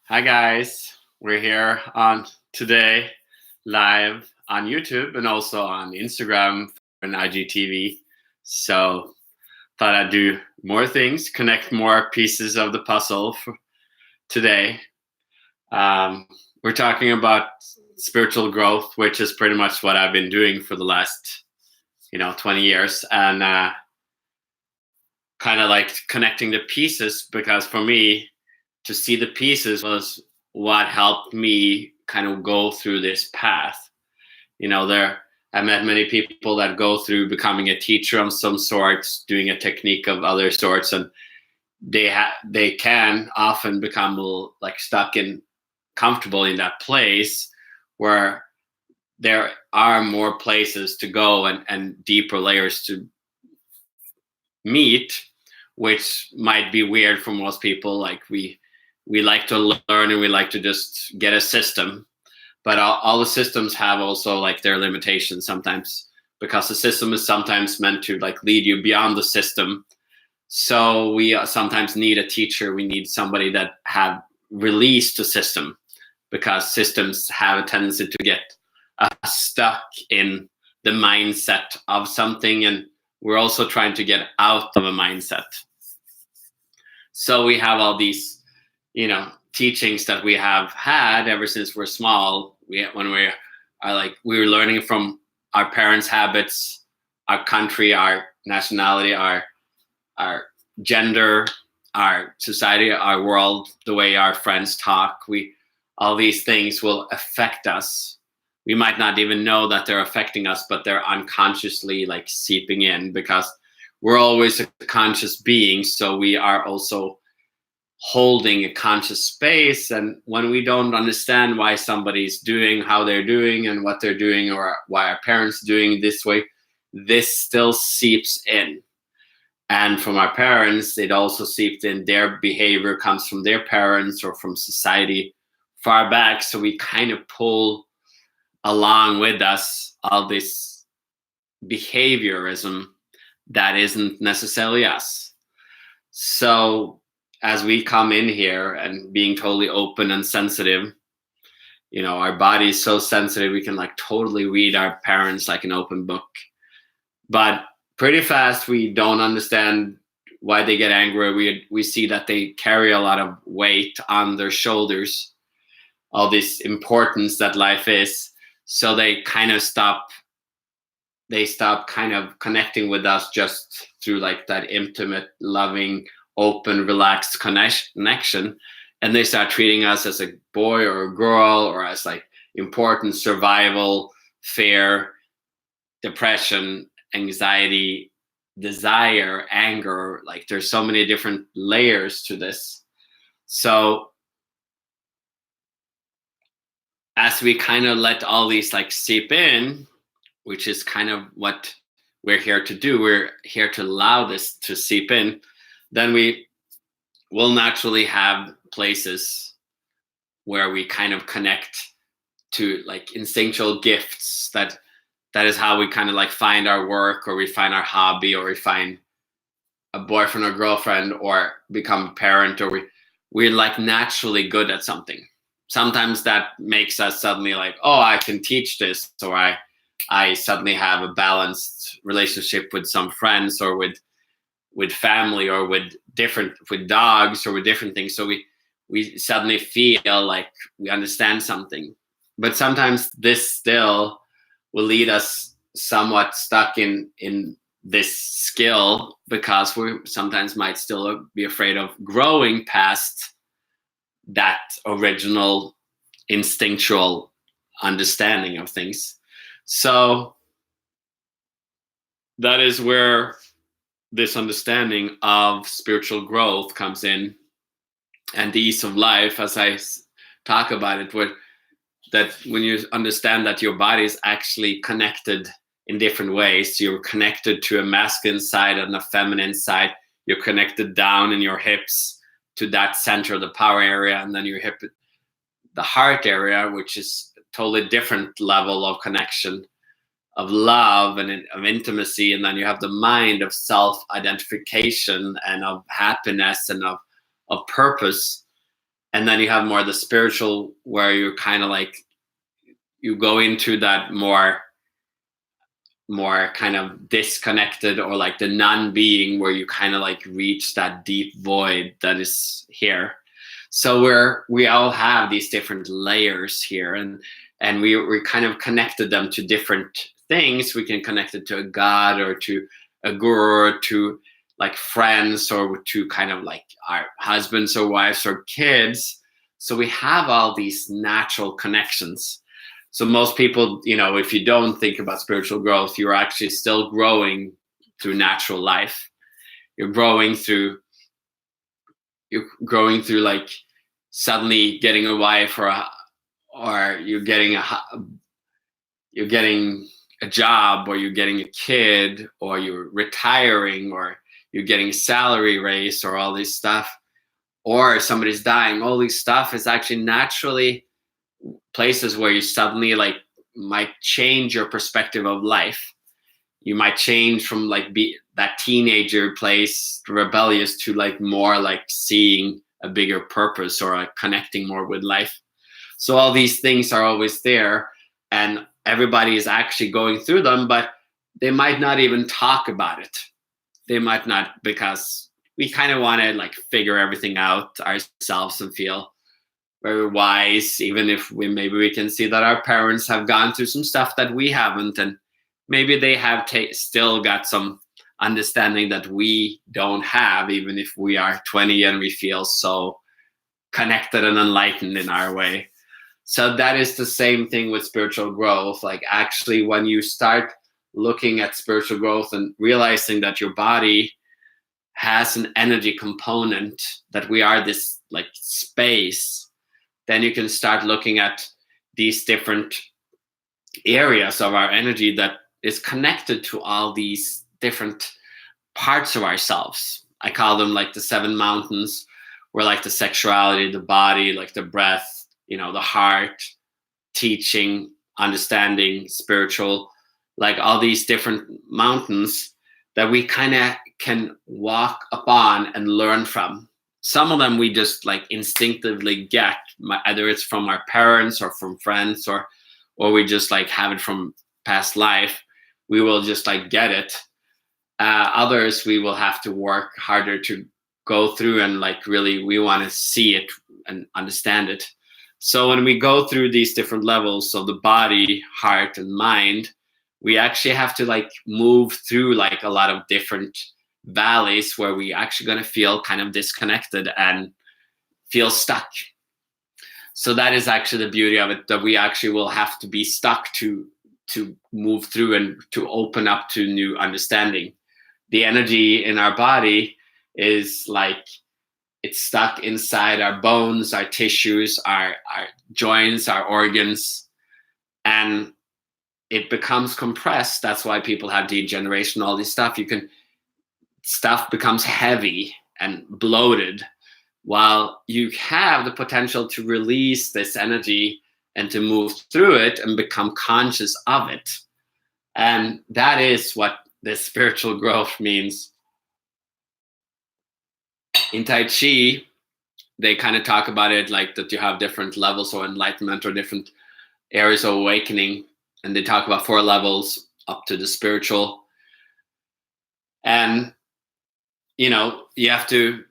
Hi guys, we're here on today live on YouTube and also on Instagram and IGTV. So thought I'd do more things, connect more pieces of the puzzle for today. Um, we're talking about spiritual growth, which is pretty much what I've been doing for the last 20 years, and kind of like connecting the pieces because for me to see the pieces was what helped me kind of go through this path. There I met many people that go through becoming a teacher of some sorts, doing a technique of other sorts, and they can often become a little, like, stuck in comfortable in that place where there are more places to go and deeper layers to meet, which might be weird for most people. Like we like to learn and we like to just get a system, but all the systems have also like their limitations sometimes, because the system is sometimes meant to like lead you beyond the system. So we sometimes need a teacher. We need somebody that have released the system, because systems have a tendency to get stuck in the mindset of something, and we're also trying to get out of a mindset. So we have all these, teachings that we have had ever since we're small. When we are like, we were learning from our parents' habits, our country, our nationality, our gender, our society, our world, the way our friends talk. All these things will affect us. We might not even know that they're affecting us, but they're unconsciously like seeping in, because we're always a conscious being. So we are also holding a conscious space. And when we don't understand why somebody's doing how they're doing and what they're doing, or why our parents doing this way, this still seeps in. And from our parents, it also seeped in. Their behavior comes from their parents or from society far back. So we kind of pull along with us all this behaviorism that isn't necessarily us. So as we come in here and being totally open and sensitive, our body is so sensitive, we can like totally read our parents like an open book. But pretty fast, we don't understand why they get angry. We see that they carry a lot of weight on their shoulders, all this importance that life is. So they stop kind of connecting with us just through like that intimate, loving, open, relaxed connection. And they start treating us as a boy or a girl, or as like important survival, fear, depression, anxiety, desire, anger. Like there's so many different layers to this. So as we kind of let all these like seep in, which is kind of what we're here to do, we're here to allow this to seep in, then we will naturally have places where we kind of connect to like instinctual gifts. That is how we kind of like find our work, or we find our hobby, or we find a boyfriend or girlfriend, or become a parent, or we're like naturally good at something. Sometimes that makes us suddenly like, oh, I can teach this, or I suddenly have a balanced relationship with some friends, or with family, or with dogs, or with different things. So we suddenly feel like we understand something. But sometimes this still will lead us somewhat stuck in this skill, because we sometimes might still be afraid of growing past that original instinctual understanding of things. So that is where this understanding of spiritual growth comes in, and the ease of life, as I talk about it, where that when you understand that your body is actually connected in different ways. You're connected to a masculine side and a feminine side. You're connected down in your hips to that center of the power area, and then your hip, the heart area, which is a totally different level of connection, of love and of intimacy. And then you have the mind of self-identification and of happiness and of purpose. And then you have more the spiritual, where you're kind of like, you go into that more kind of disconnected, or like the non-being, where you kind of like reach that deep void that is here. So we all have these different layers here, and we kind of connected them to different things. We can connect it to a god, or to a guru, or to like friends, or to kind of like our husbands or wives or kids. So we have all these natural connections. So most people, if you don't think about spiritual growth, you're actually still growing through natural life. You're growing through like suddenly getting a wife, or you're getting a job, or you're getting a kid, or you're retiring, or you're getting a salary raise, or all this stuff, or somebody's dying. All these stuff is actually naturally places where you suddenly like might change your perspective of life. You might change from like be that teenager place, rebellious, to like more like seeing a bigger purpose, or like connecting more with life. So all these things are always there, and everybody is actually going through them, but they might not even talk about it. They might not, because we kind of want to like figure everything out ourselves and feel very wise, even if we can see that our parents have gone through some stuff that we haven't, and maybe they have still got some understanding that we don't have, even if we are 20 and we feel so connected and enlightened in our way. So that is the same thing with spiritual growth. Like, actually, when you start looking at spiritual growth and realizing that your body has an energy component, that we are this like space, then you can start looking at these different areas of our energy that is connected to all these different parts of ourselves. I call them like the 7 mountains, where like the sexuality, the body, like the breath, the heart, teaching, understanding, spiritual, like all these different mountains that we kind of can walk upon and learn from. Some of them we just like instinctively get, either it's from our parents or from friends, or we just like have it from past life. We will just like get it. Others we will have to work harder to go through, and like really we want to see it and understand it. So when we go through these different levels of the body, heart, and mind, we actually have to like move through like a lot of different valleys, where we actually going to feel kind of disconnected and feel stuck. So that is actually the beauty of it, that we actually will have to be stuck to move through and to open up to new understanding. The energy in our body is like, it's stuck inside our bones, our tissues, our joints, our organs, and it becomes compressed. That's why people have degeneration, all this stuff. Stuff becomes heavy and bloated, while you have the potential to release this energy and to move through it and become conscious of it. And that is what this spiritual growth means. In Tai Chi, they kind of talk about it like that you have different levels of enlightenment, or different areas of awakening. And they talk about 4 levels up to the spiritual. And you have to,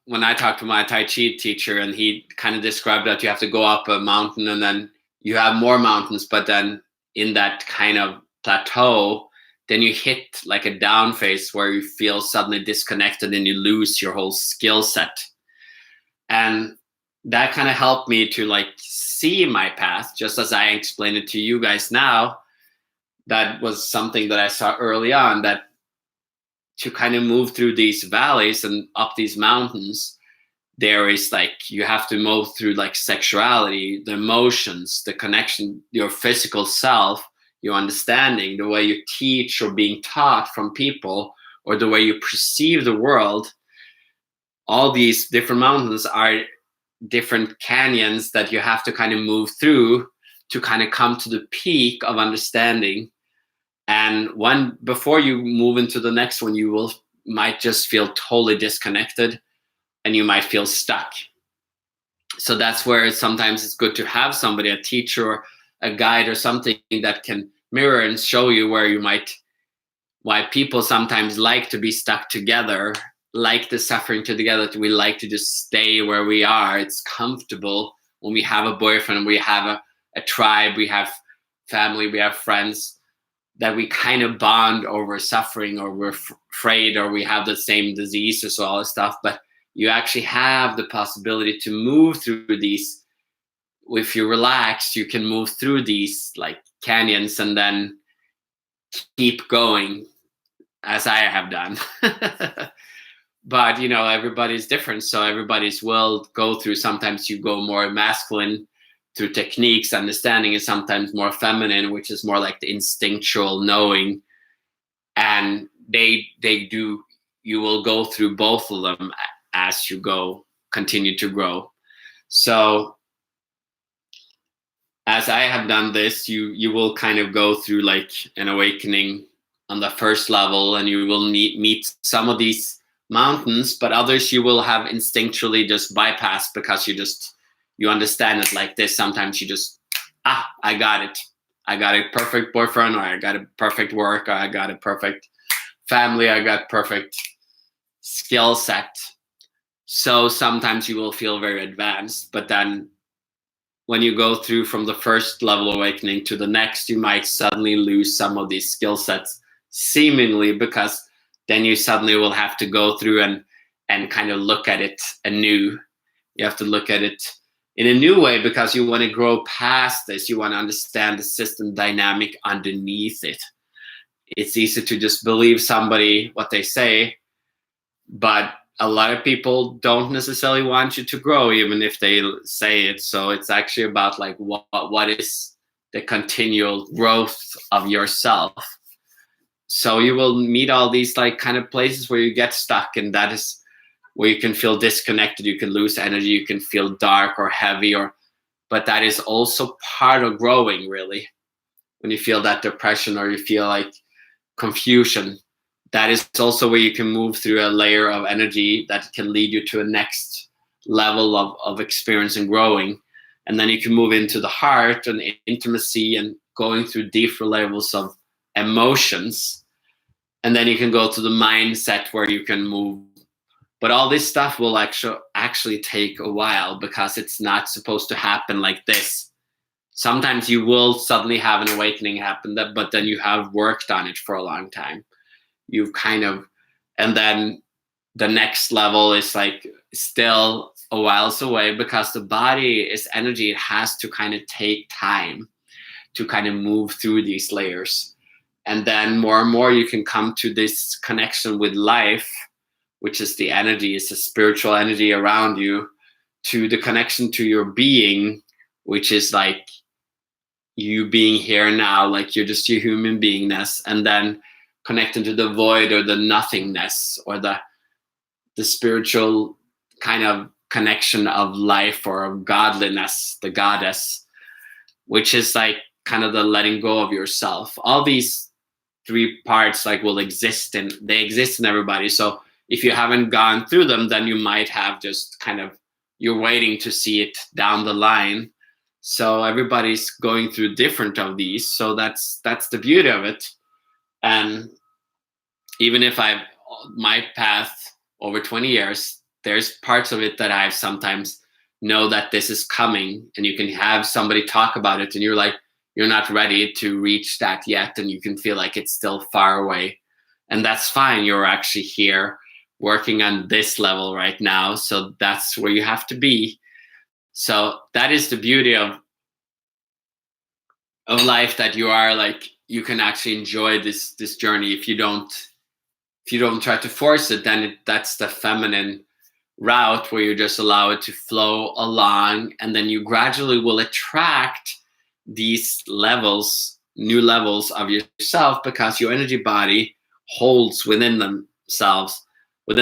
when I talked to my Tai Chi teacher, and he kind of described that you have to go up a mountain, and then you have more mountains, but then in that kind of plateau, then you hit like a down phase where you feel suddenly disconnected and you lose your whole skill set. And that kind of helped me to like see my path, just as I explained it to you guys now. That was something that I saw early on, that to kind of move through these valleys and up these mountains, there is like, you have to move through like sexuality, the emotions, the connection, your physical self, your understanding, the way you teach or being taught from people, or the way you perceive the world. All these different mountains are different canyons that you have to kind of move through to kind of come to the peak of understanding. And before you move into the next one, might just feel totally disconnected, and you might feel stuck. So that's where sometimes it's good to have somebody, a teacher or a guide or something that can mirror and show you where you might, why people sometimes like to be stuck together, like the suffering together. We like to just stay where we are. It's comfortable when we have a boyfriend, we have a tribe, we have family, we have friends, that we kind of bond over suffering, or we're afraid, or we have the same diseases, or all this stuff. But you actually have the possibility to move through these. If you relax, you can move through these like canyons and then keep going, as I have done. But everybody's different, so everybody's will go through. Sometimes you go more masculine through techniques, understanding, and sometimes more feminine, which is more like the instinctual knowing. And they do, you will go through both of them as you continue to grow. So as I have done this, you will kind of go through like an awakening on the first level, and you will meet some of these mountains, but others you will have instinctually just bypassed, because you understand it like this. Sometimes you just, I got it. I got a perfect boyfriend, or I got a perfect work, or I got a perfect family, I got perfect skill set. So sometimes you will feel very advanced, but then when you go through from the first level awakening to the next, you might suddenly lose some of these skill sets, seemingly, because then you suddenly will have to go through and kind of look at it anew. You have to look at it in a new way, because you want to grow past this. You want to understand the system dynamic underneath it. It's easy to just believe somebody, what they say, but a lot of people don't necessarily want you to grow, even if they say it. So it's actually about like what is the continual growth of yourself. So you will meet all these like kind of places where you get stuck, and that is where you can feel disconnected, you can lose energy, you can feel dark or heavy, but that is also part of growing, really. When you feel that depression, or you feel like confusion, that is also where you can move through a layer of energy that can lead you to a next level of experience and growing. And then you can move into the heart and intimacy and going through deeper levels of emotions. And then you can go to the mindset, where you can move. But all this stuff will actually take a while, because it's not supposed to happen like this. Sometimes you will suddenly have an awakening happen, but then you have worked on it for a long time. You've kind of, and then the next level is like still a whiles away, because the body is energy. It has to kind of take time to kind of move through these layers. And then more and more you can come to this connection with life, which is the energy, it's the spiritual energy around you, to the connection to your being, which is like you being here now, like you're just your human beingness, and then connecting to the void, or the nothingness, or the spiritual kind of connection of life, or of godliness, the goddess, which is like kind of the letting go of yourself. All these three parts like they exist in everybody. So if you haven't gone through them, then you might have just kind of, you're waiting to see it down the line. So everybody's going through different of these. So that's the beauty of it. And even if my path over 20 years, there's parts of it that I've sometimes know that this is coming, and you can have somebody talk about it, and you're like, you're not ready to reach that yet, and you can feel like it's still far away. And that's fine. You're actually here working on this level right now. So that's where you have to be. So that is the beauty of life, that you are like, you can actually enjoy this journey. If you don't try to force it, then that's the feminine route, where you just allow it to flow along, and then you gradually will attract these new levels of yourself, because your energy body holds within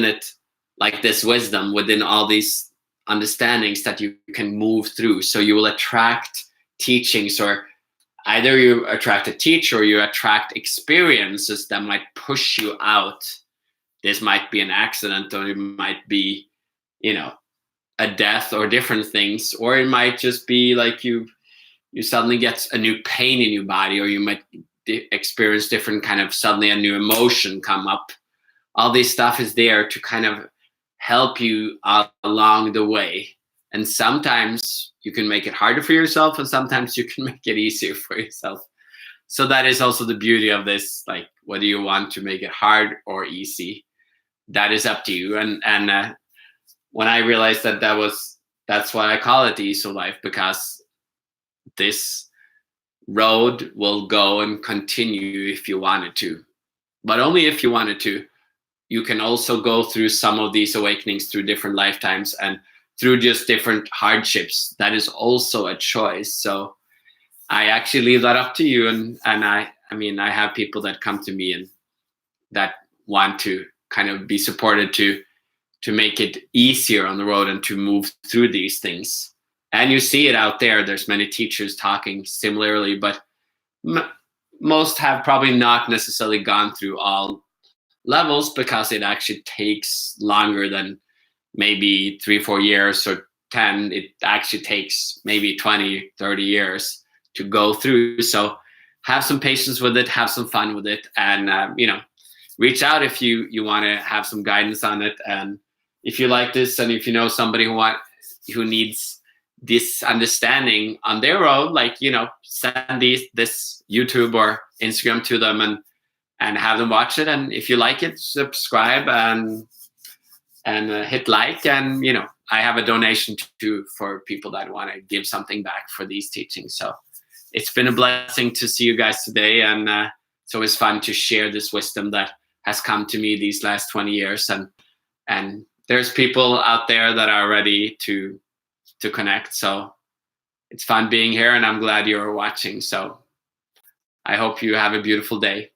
it, like this wisdom, within all these understandings that you can move through. So you will attract teachings, or either you attract a teacher, or you attract experiences that might push you out. This might be an accident, or it might be, a death or different things, or it might just be like you suddenly get a new pain in your body, or you might experience different kind of suddenly a new emotion come up. All this stuff is there to kind of help you along the way. And sometimes you can make it harder for yourself, and sometimes you can make it easier for yourself. So that is also the beauty of this, like whether you want to make it hard or easy, that is up to you. And when I realized that that's why I call it the ESO life, because this road will go and continue if you wanted to, but only if you wanted to. You can also go through some of these awakenings through different lifetimes and through just different hardships. That is also a choice. So I actually leave that up to you. And I mean, I have people that come to me and that want to kind of be supported to make it easier on the road and to move through these things. And you see it out there. There's many teachers talking similarly, but most have probably not necessarily gone through all levels, because it actually takes longer than maybe 3-4 years or 10. It actually takes maybe 20-30 years to go through. So have some patience with it, have some fun with it, and reach out if you want to have some guidance on it. And if you like this, and if you know somebody who needs this understanding on their own, like, send this YouTube or Instagram to them and have them watch it. And if you like it, subscribe and hit like. And I have a donation for people that want to give something back for these teachings. So it's been a blessing to see you guys today, and it's always fun to share this wisdom that has come to me these last 20 years. And there's people out there that are ready to connect. So it's fun being here, and I'm glad you're watching. So I hope you have a beautiful day.